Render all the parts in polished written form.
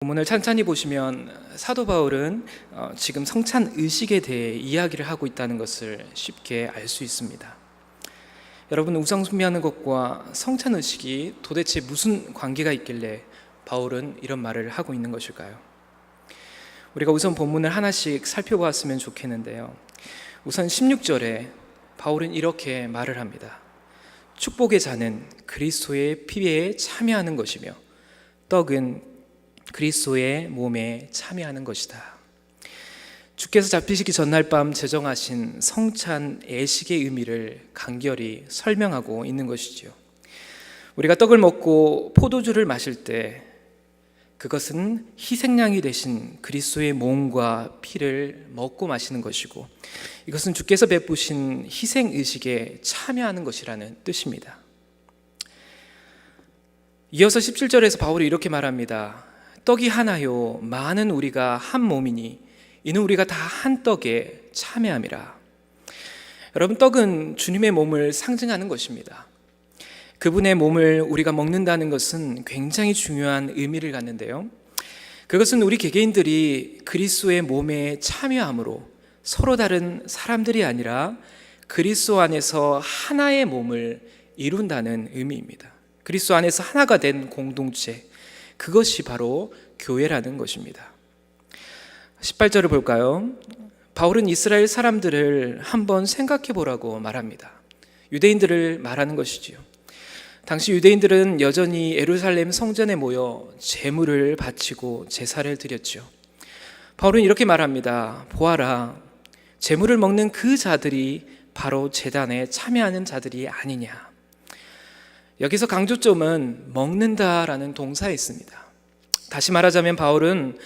본문을 찬찬히 보시면 사도 바울은 지금 성찬 의식에 대해 이야기를 하고 있다는 것을 쉽게 알 수 있습니다. 여러분, 우상 숭배하는 것과 성찬 의식이 도대체 무슨 관계가 있길래 바울은 이런 말을 하고 있는 것일까요? 우리가 우선 본문을 하나씩 살펴보았으면 좋겠는데요. 우선 16절에 바울은 이렇게 말을 합니다. 축복의 잔은 그리스도의 피에 참여하는 것이며 떡은 그리스도의 몸에 참여하는 것이다. 주께서 잡히시기 전날 밤 제정하신 성찬 예식의 의미를 간결히 설명하고 있는 것이지요. 우리가 떡을 먹고 포도주를 마실 때 그것은 희생양이 되신 그리스도의 몸과 피를 먹고 마시는 것이고, 이것은 주께서 베푸신 희생의식에 참여하는 것이라는 뜻입니다. 이어서 17절에서 바울이 이렇게 말합니다. 떡이 하나요 많은 우리가 한 몸이니 이는 우리가 다 한 떡에 참여함이라. 여러분, 떡은 주님의 몸을 상징하는 것입니다. 그분의 몸을 우리가 먹는다는 것은 굉장히 중요한 의미를 갖는데요, 그것은 우리 개개인들이 그리스도의 몸에 참여함으로 서로 다른 사람들이 아니라 그리스도 안에서 하나의 몸을 이룬다는 의미입니다. 그리스도 안에서 하나가 된 공동체, 그것이 바로 교회라는 것입니다. 18절을 볼까요? 바울은 이스라엘 사람들을 한번 생각해 보라고 말합니다. 유대인들을 말하는 것이지요. 당시 유대인들은 여전히 예루살렘 성전에 모여 제물을 바치고 제사를 드렸죠. 바울은 이렇게 말합니다. 보아라, 제물을 먹는 그 자들이 바로 제단에 참여하는 자들이 아니냐. 여기서 강조점은 먹는다라는 동사에 있습니다. 다시 말하자면 바울은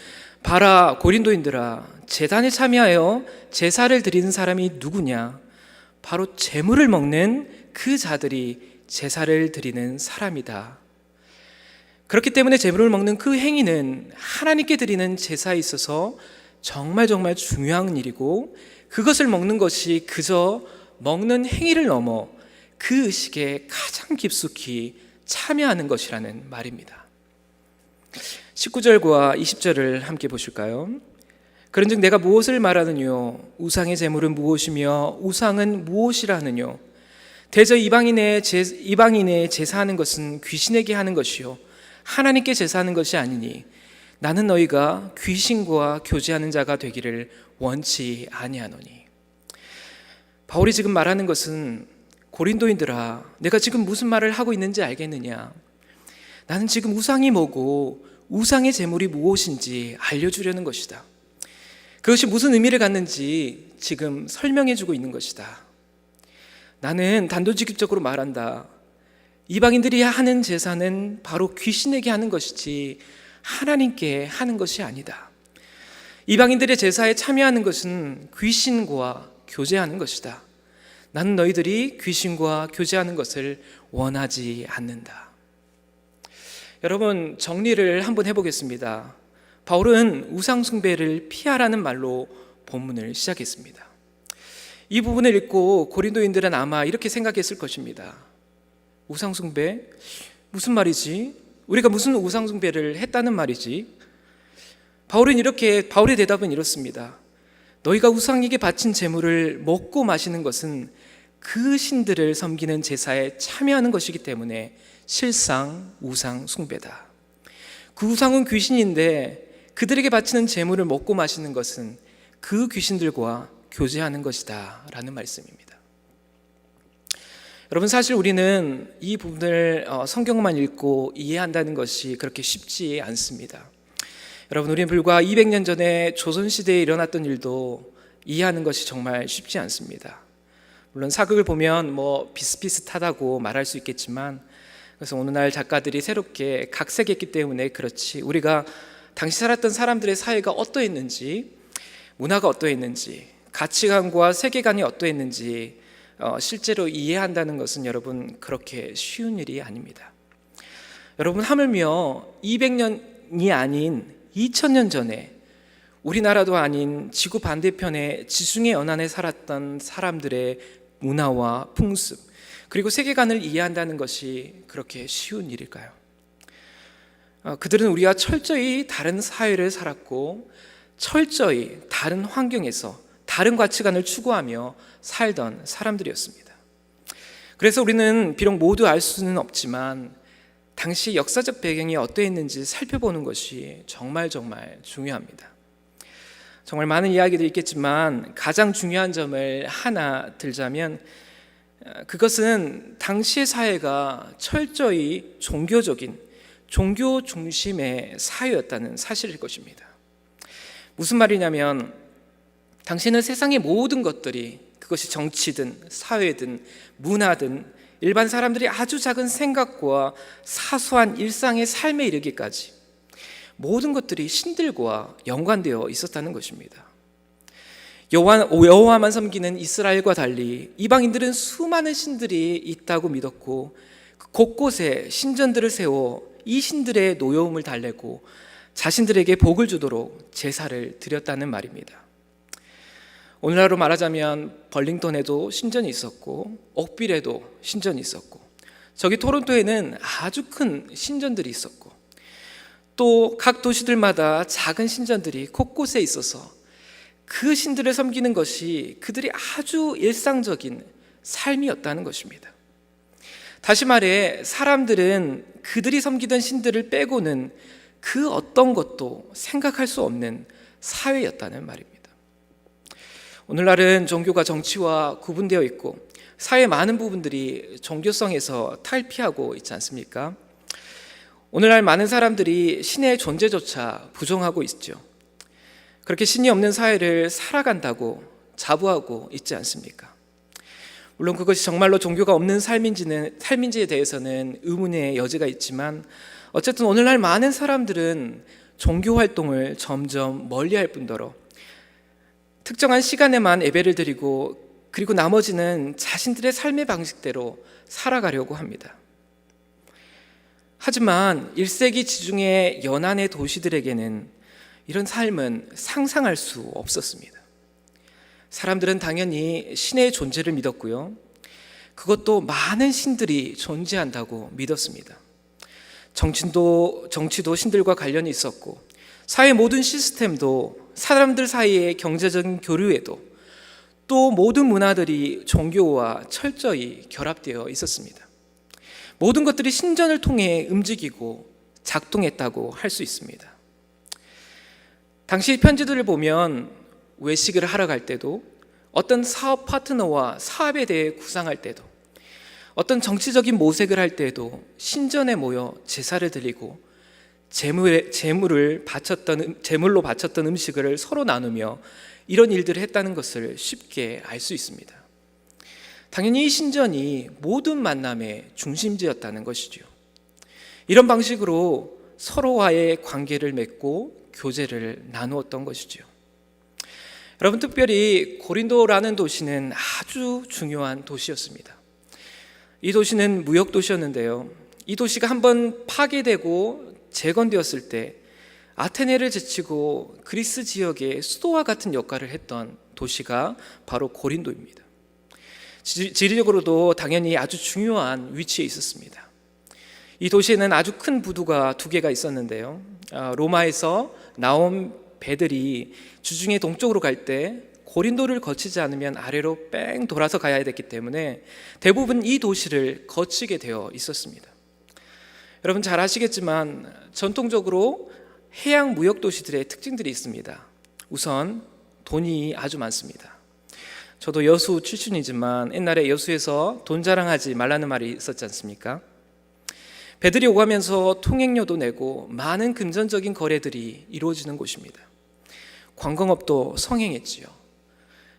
봐라 고린도인들아, 제단에 참여하여 제사를 드리는 사람이 누구냐? 바로 제물을 먹는 그 자들이 제사를 드리는 사람이다. 그렇기 때문에 제물을 먹는 그 행위는 하나님께 드리는 제사에 있어서 정말 중요한 일이고, 그것을 먹는 것이 그저 먹는 행위를 넘어 그 의식에 가장 깊숙이 참여하는 것이라는 말입니다. 19절과 20절을 함께 보실까요? 그런즉 내가 무엇을 말하느뇨? 우상의 제물은 무엇이며 우상은 무엇이라 하느뇨? 대저 이방인의 제사하는 것은 귀신에게 하는 것이요 하나님께 제사하는 것이 아니니 나는 너희가 귀신과 교제하는 자가 되기를 원치 아니하노니. 바울이 지금 말하는 것은, 고린도인들아, 내가 지금 무슨 말을 하고 있는지 알겠느냐? 나는 지금 우상이 뭐고 우상의 제물이 무엇인지 알려주려는 것이다. 그것이 무슨 의미를 갖는지 지금 설명해 주고 있는 것이다. 나는 단도직입적으로 말한다. 이방인들이 하는 제사는 바로 귀신에게 하는 것이지 하나님께 하는 것이 아니다. 이방인들의 제사에 참여하는 것은 귀신과 교제하는 것이다. 나는 너희들이 귀신과 교제하는 것을 원하지 않는다. 여러분, 정리를 한번 해보겠습니다. 바울은 우상 숭배를 피하라는 말로 본문을 시작했습니다. 이 부분을 읽고 고린도인들은 아마 이렇게 생각했을 것입니다. 우상 숭배? 무슨 말이지? 우리가 무슨 우상 숭배를 했다는 말이지? 바울의 대답은 이렇습니다. 너희가 우상에게 바친 제물을 먹고 마시는 것은 그 신들을 섬기는 제사에 참여하는 것이기 때문에 실상 우상 숭배다. 그 우상은 귀신인데 그들에게 바치는 제물을 먹고 마시는 것은 그 귀신들과 교제하는 것이다 라는 말씀입니다. 여러분, 사실 우리는 이 부분을 성경만 읽고 이해한다는 것이 그렇게 쉽지 않습니다. 여러분, 우리는 불과 200년 전에 조선시대에 일어났던 일도 이해하는 것이 정말 쉽지 않습니다. 물론 사극을 보면 비슷비슷하다고 말할 수 있겠지만, 그래서 오늘날 작가들이 새롭게 각색했기 때문에 그렇지, 우리가 당시 살았던 사람들의 사회가 어떠했는지, 문화가 어떠했는지, 가치관과 세계관이 어떠했는지 실제로 이해한다는 것은 여러분 그렇게 쉬운 일이 아닙니다. 여러분, 하물며 200년이 아닌 2000년 전에 우리나라도 아닌 지구 반대편에 지중해 연안에 살았던 사람들의 문화와 풍습, 그리고 세계관을 이해한다는 것이 그렇게 쉬운 일일까요? 그들은 우리와 철저히 다른 사회를 살았고 철저히 다른 환경에서 다른 가치관을 추구하며 살던 사람들이었습니다. 그래서 우리는 비록 모두 알 수는 없지만 당시 역사적 배경이 어떠했는지 살펴보는 것이 정말 중요합니다. 정말 많은 이야기들이 있겠지만 가장 중요한 점을 하나 들자면 그것은 당시의 사회가 철저히 종교적인 종교 중심의 사회였다는 사실일 것입니다. 무슨 말이냐면 당시에는 세상의 모든 것들이 그것이 정치든 사회든 문화든 일반 사람들이 아주 작은 생각과 사소한 일상의 삶에 이르기까지 모든 것들이 신들과 연관되어 있었다는 것입니다. 여호와만 섬기는 이스라엘과 달리 이방인들은 수많은 신들이 있다고 믿었고 곳곳에 신전들을 세워 이 신들의 노여움을 달래고 자신들에게 복을 주도록 제사를 드렸다는 말입니다. 오늘날로 말하자면 벌링턴에도 신전이 있었고 옥빌에도 신전이 있었고 저기 토론토에는 아주 큰 신전들이 있었고 또 각 도시들마다 작은 신전들이 곳곳에 있어서 그 신들을 섬기는 것이 그들이 아주 일상적인 삶이었다는 것입니다. 다시 말해 사람들은 그들이 섬기던 신들을 빼고는 그 어떤 것도 생각할 수 없는 사회였다는 말입니다. 오늘날은 종교가 정치와 구분되어 있고 사회의 많은 부분들이 종교성에서 탈피하고 있지 않습니까? 오늘날 많은 사람들이 신의 존재조차 부정하고 있죠. 그렇게 신이 없는 사회를 살아간다고 자부하고 있지 않습니까? 물론 그것이 정말로 종교가 없는 삶인지에 대해서는 의문의 여지가 있지만 어쨌든 오늘날 많은 사람들은 종교 활동을 점점 멀리할 뿐더러 특정한 시간에만 예배를 드리고 그리고 나머지는 자신들의 삶의 방식대로 살아가려고 합니다. 하지만 1세기 지중해 연안의 도시들에게는 이런 삶은 상상할 수 없었습니다. 사람들은 당연히 신의 존재를 믿었고요. 그것도 많은 신들이 존재한다고 믿었습니다. 정치도 신들과 관련이 있었고 사회 모든 시스템도 사람들 사이의 경제적인 교류에도 또 모든 문화들이 종교와 철저히 결합되어 있었습니다. 모든 것들이 신전을 통해 움직이고 작동했다고 할 수 있습니다. 당시 편지들을 보면 외식을 하러 갈 때도 어떤 사업 파트너와 사업에 대해 구상할 때도 어떤 정치적인 모색을 할 때에도 신전에 모여 제사를 드리고 제물로 바쳤던 음식을 서로 나누며 이런 일들을 했다는 것을 쉽게 알 수 있습니다. 당연히 이 신전이 모든 만남의 중심지였다는 것이죠. 이런 방식으로 서로와의 관계를 맺고 교제를 나누었던 것이죠. 여러분, 특별히 고린도라는 도시는 아주 중요한 도시였습니다. 이 도시는 무역 도시였는데요. 이 도시가 한번 파괴되고 재건되었을 때 아테네를 제치고 그리스 지역의 수도와 같은 역할을 했던 도시가 바로 고린도입니다. 지리적으로도 당연히 아주 중요한 위치에 있었습니다. 이 도시에는 아주 큰 부두가 2개가 있었는데요. 로마에서 나온 배들이 주중에 동쪽으로 갈 때 고린도를 거치지 않으면 아래로 뺑 돌아서 가야 됐기 때문에 대부분 이 도시를 거치게 되어 있었습니다. 여러분 잘 아시겠지만 전통적으로 해양 무역 도시들의 특징들이 있습니다. 우선 돈이 아주 많습니다. 저도 여수 출신이지만 옛날에 여수에서 돈 자랑하지 말라는 말이 있었지 않습니까? 배들이 오가면서 통행료도 내고 많은 금전적인 거래들이 이루어지는 곳입니다. 관광업도 성행했지요.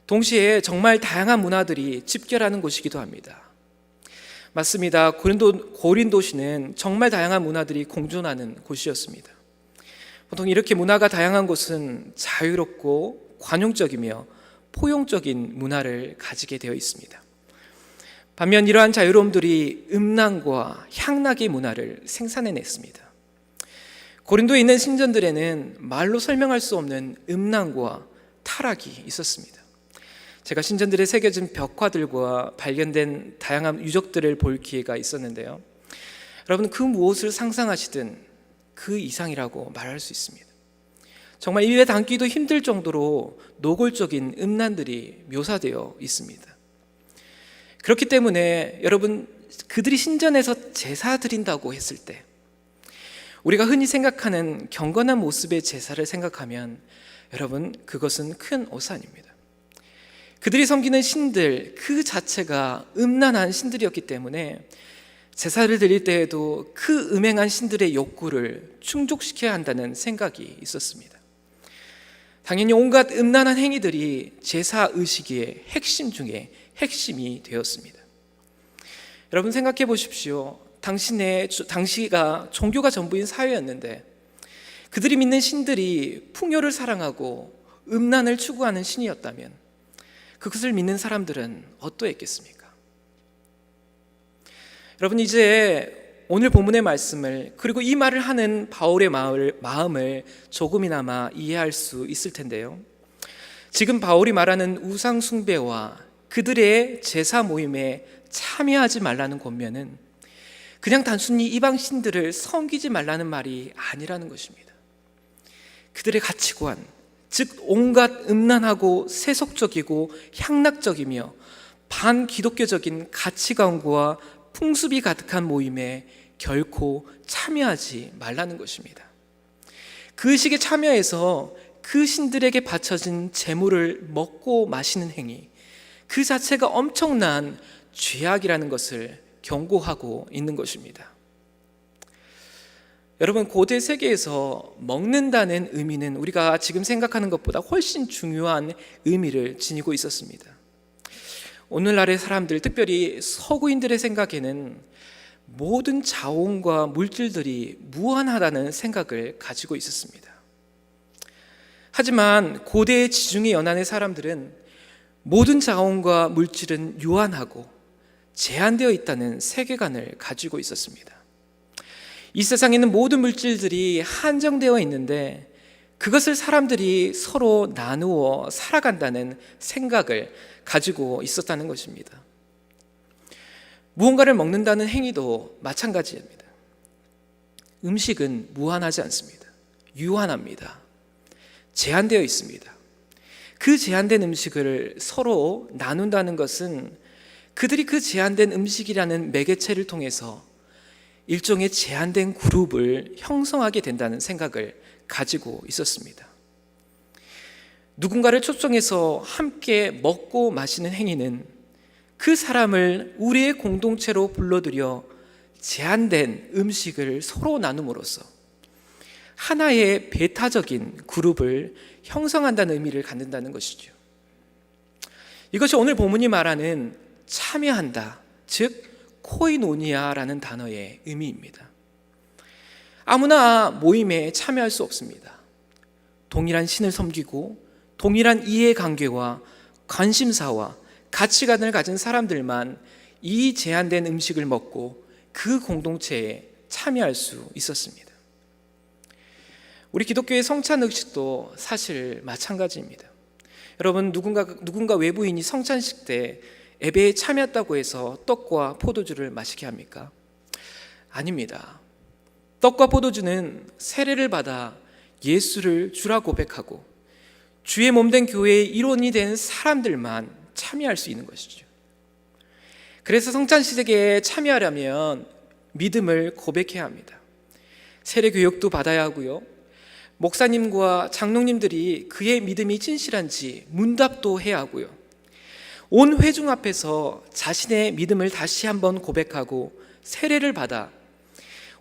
동시에 정말 다양한 문화들이 집결하는 곳이기도 합니다. 맞습니다. 고린도시는 정말 다양한 문화들이 공존하는 곳이었습니다. 보통 이렇게 문화가 다양한 곳은 자유롭고 관용적이며 포용적인 문화를 가지게 되어 있습니다. 반면 이러한 자유로움들이 음란과 향락의 문화를 생산해냈습니다. 고린도에 있는 신전들에는 말로 설명할 수 없는 음란과 타락이 있었습니다. 제가 신전들에 새겨진 벽화들과 발견된 다양한 유적들을 볼 기회가 있었는데요. 여러분 그 무엇을 상상하시든 그 이상이라고 말할 수 있습니다. 정말 입에 담기도 힘들 정도로 노골적인 음란들이 묘사되어 있습니다. 그렇기 때문에 여러분, 그들이 신전에서 제사 드린다고 했을 때 우리가 흔히 생각하는 경건한 모습의 제사를 생각하면 여러분, 그것은 큰 오산입니다. 그들이 섬기는 신들 그 자체가 음란한 신들이었기 때문에 제사를 드릴 때에도 그 음행한 신들의 욕구를 충족시켜야 한다는 생각이 있었습니다. 당연히 온갖 음란한 행위들이 제사 의식의 핵심 중에 핵심이 되었습니다. 여러분, 생각해 보십시오. 당시가 종교가 전부인 사회였는데 그들이 믿는 신들이 풍요를 사랑하고 음란을 추구하는 신이었다면 그것을 믿는 사람들은 어떠했겠습니까? 여러분, 이제 오늘 본문의 말씀을, 그리고 이 말을 하는 바울의 마음을 조금이나마 이해할 수 있을 텐데요. 지금 바울이 말하는 우상 숭배와 그들의 제사 모임에 참여하지 말라는 권면은 그냥 단순히 이방 신들을 섬기지 말라는 말이 아니라는 것입니다. 그들의 가치관, 즉 온갖 음란하고 세속적이고 향락적이며 반기독교적인 가치관과 풍습이 가득한 모임에 결코 참여하지 말라는 것입니다. 그 의식에 참여해서 그 신들에게 바쳐진 제물을 먹고 마시는 행위, 그 자체가 엄청난 죄악이라는 것을 경고하고 있는 것입니다. 여러분, 고대 세계에서 먹는다는 의미는 우리가 지금 생각하는 것보다 훨씬 중요한 의미를 지니고 있었습니다. 오늘날의 사람들, 특별히 서구인들의 생각에는 모든 자원과 물질들이 무한하다는 생각을 가지고 있었습니다. 하지만 고대의 지중해 연안의 사람들은 모든 자원과 물질은 유한하고 제한되어 있다는 세계관을 가지고 있었습니다. 이 세상에 있는 모든 물질들이 한정되어 있는데 그것을 사람들이 서로 나누어 살아간다는 생각을 가지고 있었다는 것입니다. 무언가를 먹는다는 행위도 마찬가지입니다. 음식은 무한하지 않습니다. 유한합니다. 제한되어 있습니다. 그 제한된 음식을 서로 나눈다는 것은 그들이 그 제한된 음식이라는 매개체를 통해서 일종의 제한된 그룹을 형성하게 된다는 생각을 가지고 있었습니다. 누군가를 초청해서 함께 먹고 마시는 행위는 그 사람을 우리의 공동체로 불러들여 제한된 음식을 서로 나눔으로써 하나의 배타적인 그룹을 형성한다는 의미를 갖는다는 것이죠. 이것이 오늘 본문이 말하는 참여한다, 즉 코이노니아라는 단어의 의미입니다. 아무나 모임에 참여할 수 없습니다. 동일한 신을 섬기고 동일한 이해관계와 관심사와 가치관을 가진 사람들만 이 제한된 음식을 먹고 그 공동체에 참여할 수 있었습니다. 우리 기독교의 성찬 의식도 사실 마찬가지입니다. 여러분, 누군가 외부인이 성찬식 때 예배에 참여했다고 해서 떡과 포도주를 마시게 합니까? 아닙니다. 떡과 포도주는 세례를 받아 예수를 주라 고백하고 주의 몸된 교회의 일원이 된 사람들만 참여할 수 있는 것이죠. 그래서 성찬식에 참여하려면 믿음을 고백해야 합니다. 세례 교육도 받아야 하고요. 목사님과 장로님들이 그의 믿음이 진실한지 문답도 해야 하고요. 온 회중 앞에서 자신의 믿음을 다시 한번 고백하고 세례를 받아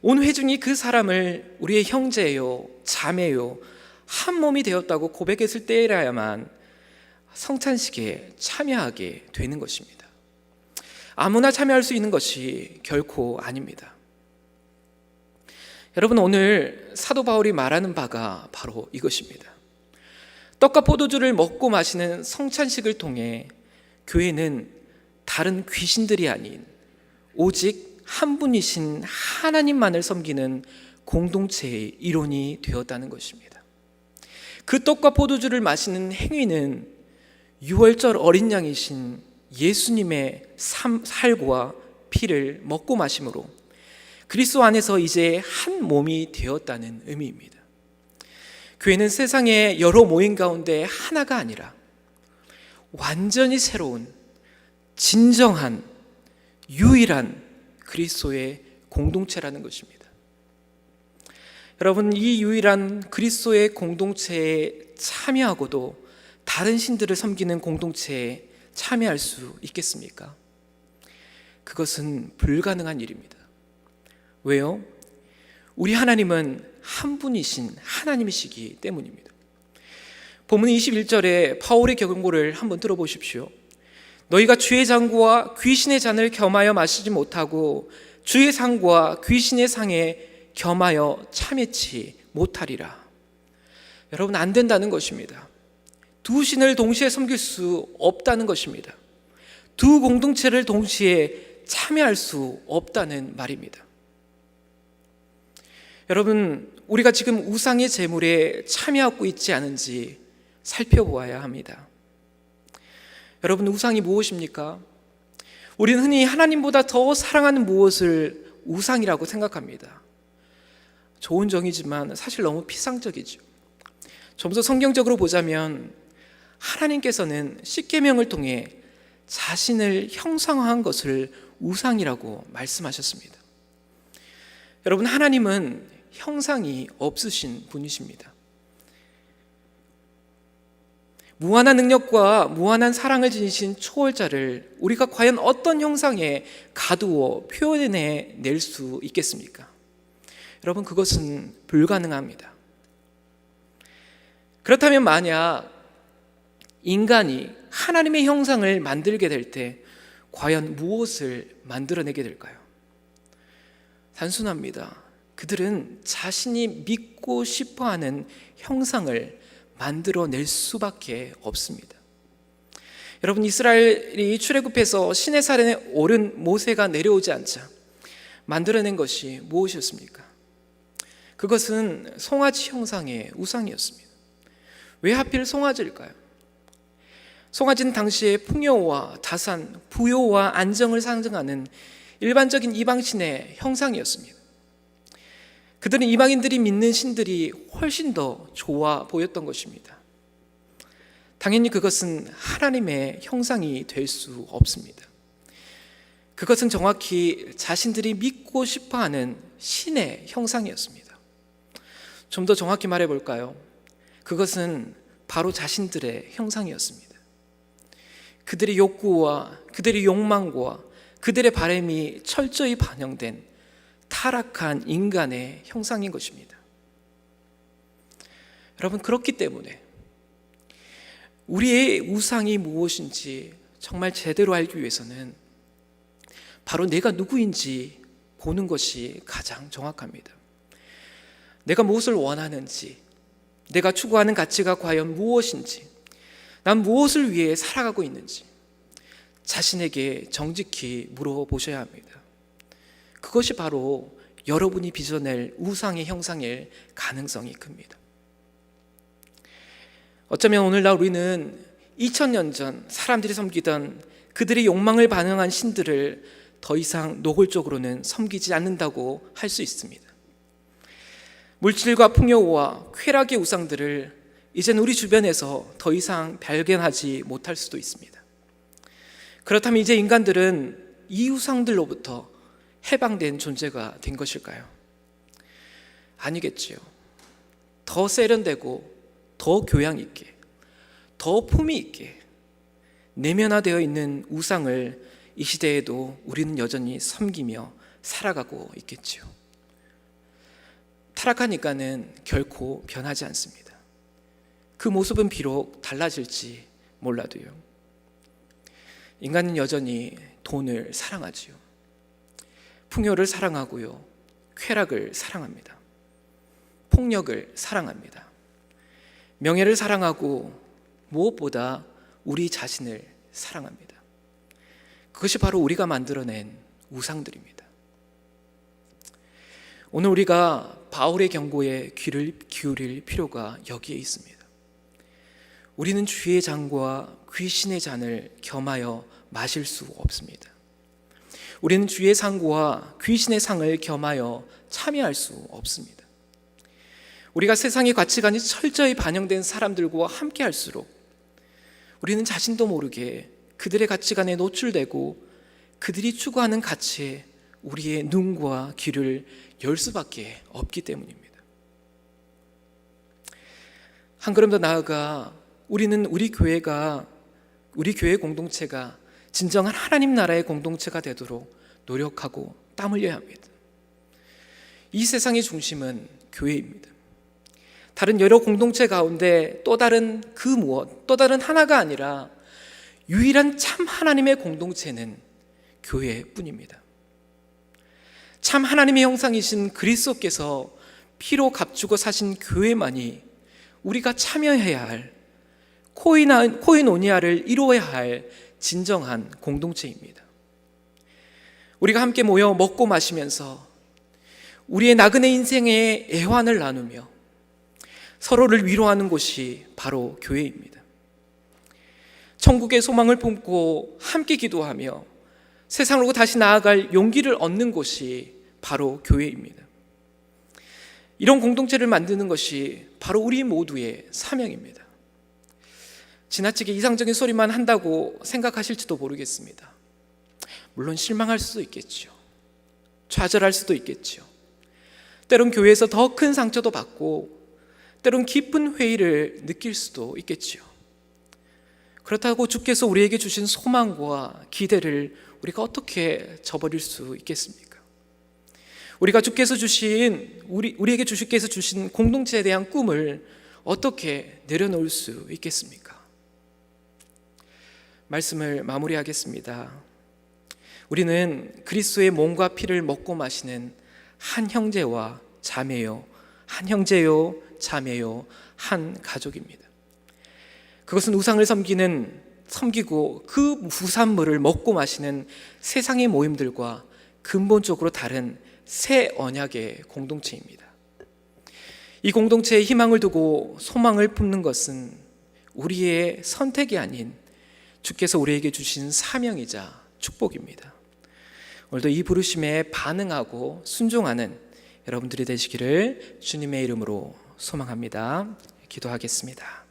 온 회중이 그 사람을 우리의 형제요, 자매요, 한 몸이 되었다고 고백했을 때라야만 성찬식에 참여하게 되는 것입니다. 아무나 참여할 수 있는 것이 결코 아닙니다. 여러분, 오늘 사도 바울이 말하는 바가 바로 이것입니다. 떡과 포도주를 먹고 마시는 성찬식을 통해 교회는 다른 귀신들이 아닌 오직 한 분이신 하나님만을 섬기는 공동체의 일원이 되었다는 것입니다. 그 떡과 포도주를 마시는 행위는 유월절 어린 양이신 예수님의 살과 피를 먹고 마심으로 그리스도 안에서 이제 한 몸이 되었다는 의미입니다. 교회는 세상의 여러 모임 가운데 하나가 아니라 완전히 새로운 진정한 유일한 그리스도의 공동체라는 것입니다. 여러분, 이 유일한 그리스도의 공동체에 참여하고도 다른 신들을 섬기는 공동체에 참여할 수 있겠습니까? 그것은 불가능한 일입니다. 왜요? 우리 하나님은 한 분이신 하나님이시기 때문입니다. 본문 21절에 바울의 경고를 한번 들어보십시오. 너희가 주의 잔과 귀신의 잔을 겸하여 마시지 못하고 주의 상과 귀신의 상에 겸하여 참여치 못하리라. 여러분, 안 된다는 것입니다. 두 신을 동시에 섬길 수 없다는 것입니다. 두 공동체를 동시에 참여할 수 없다는 말입니다. 여러분, 우리가 지금 우상의 제물에 참여하고 있지 않은지 살펴보아야 합니다. 여러분, 우상이 무엇입니까? 우리는 흔히 하나님보다 더 사랑하는 무엇을 우상이라고 생각합니다. 좋은 정의지만 사실 너무 피상적이죠. 좀 더 성경적으로 보자면 하나님께서는 십계명을 통해 자신을 형상화한 것을 우상이라고 말씀하셨습니다. 여러분, 하나님은 형상이 없으신 분이십니다. 무한한 능력과 무한한 사랑을 지니신 초월자를 우리가 과연 어떤 형상에 가두어 표현해낼 수 있겠습니까? 여러분, 그것은 불가능합니다. 그렇다면 만약 인간이 하나님의 형상을 만들게 될 때 과연 무엇을 만들어내게 될까요? 단순합니다. 그들은 자신이 믿고 싶어하는 형상을 만들어낼 수밖에 없습니다. 여러분, 이스라엘이 출애굽해서 시내산에 오른 모세가 내려오지 않자 만들어낸 것이 무엇이었습니까? 그것은 송아지 형상의 우상이었습니다. 왜 하필 송아지일까요? 송아지는 당시에 풍요와 다산, 부요와 안정을 상징하는 일반적인 이방신의 형상이었습니다. 그들은 이방인들이 믿는 신들이 훨씬 더 좋아 보였던 것입니다. 당연히 그것은 하나님의 형상이 될 수 없습니다. 그것은 정확히 자신들이 믿고 싶어하는 신의 형상이었습니다. 좀 더 정확히 말해볼까요? 그것은 바로 자신들의 형상이었습니다. 그들의 욕구와 그들의 욕망과 그들의 바람이 철저히 반영된 타락한 인간의 형상인 것입니다. 여러분, 그렇기 때문에 우리의 우상이 무엇인지 정말 제대로 알기 위해서는 바로 내가 누구인지 보는 것이 가장 정확합니다. 내가 무엇을 원하는지, 내가 추구하는 가치가 과연 무엇인지, 난 무엇을 위해 살아가고 있는지 자신에게 정직히 물어보셔야 합니다. 그것이 바로 여러분이 빚어낼 우상의 형상일 가능성이 큽니다. 어쩌면 오늘날 우리는 2000년 전 사람들이 섬기던 그들의 욕망을 반영한 신들을 더 이상 노골적으로는 섬기지 않는다고 할 수 있습니다. 물질과 풍요와 쾌락의 우상들을 이제는 우리 주변에서 더 이상 발견하지 못할 수도 있습니다. 그렇다면 이제 인간들은 이 우상들로부터 해방된 존재가 된 것일까요? 아니겠지요. 더 세련되고 더 교양 있게, 더 품위 있게 내면화되어 있는 우상을 이 시대에도 우리는 여전히 섬기며 살아가고 있겠지요. 타락하니까는 결코 변하지 않습니다. 그 모습은 비록 달라질지 몰라도요. 인간은 여전히 돈을 사랑하지요. 풍요를 사랑하고요. 쾌락을 사랑합니다. 폭력을 사랑합니다. 명예를 사랑하고 무엇보다 우리 자신을 사랑합니다. 그것이 바로 우리가 만들어낸 우상들입니다. 오늘 우리가 바울의 경고에 귀를 기울일 필요가 여기에 있습니다. 우리는 주의 잔과 귀신의 잔을 겸하여 마실 수 없습니다. 우리는 주의 상과 귀신의 상을 겸하여 참여할 수 없습니다. 우리가 세상의 가치관이 철저히 반영된 사람들과 함께 할수록 우리는 자신도 모르게 그들의 가치관에 노출되고 그들이 추구하는 가치에 우리의 눈과 귀를 열 수밖에 없기 때문입니다. 한 걸음 더 나아가 우리는 우리 교회 공동체가 진정한 하나님 나라의 공동체가 되도록 노력하고 땀 흘려야 합니다. 이 세상의 중심은 교회입니다. 다른 여러 공동체 가운데 또 다른 그 무엇, 또 다른 하나가 아니라 유일한 참 하나님의 공동체는 교회뿐입니다. 참 하나님의 형상이신 그리스도께서 피로 값주고 사신 교회만이 우리가 참여해야 할 코이노니아를 이루어야 할 진정한 공동체입니다. 우리가 함께 모여 먹고 마시면서 우리의 나그네 인생의 애환을 나누며 서로를 위로하는 곳이 바로 교회입니다. 천국의 소망을 품고 함께 기도하며 세상으로 다시 나아갈 용기를 얻는 곳이 바로 교회입니다. 이런 공동체를 만드는 것이 바로 우리 모두의 사명입니다. 지나치게 이상적인 소리만 한다고 생각하실지도 모르겠습니다. 물론 실망할 수도 있겠죠. 좌절할 수도 있겠죠. 때론 교회에서 더 큰 상처도 받고 때론 깊은 회의를 느낄 수도 있겠죠. 그렇다고 주께서 우리에게 주신 소망과 기대를 우리가 어떻게 저버릴 수 있겠습니까? 주께서 주신 공동체에 대한 꿈을 어떻게 내려놓을 수 있겠습니까? 말씀을 마무리하겠습니다. 우리는 그리스도의 몸과 피를 먹고 마시는 한 형제와 자매요, 한 형제요, 자매요, 한 가족입니다. 그것은 우상을 섬기고 그 부산물을 먹고 마시는 세상의 모임들과 근본적으로 다른 새 언약의 공동체입니다. 이 공동체에 희망을 두고 소망을 품는 것은 우리의 선택이 아닌 주께서 우리에게 주신 사명이자 축복입니다. 오늘도 이 부르심에 반응하고 순종하는 여러분들이 되시기를 주님의 이름으로 소망합니다. 기도하겠습니다.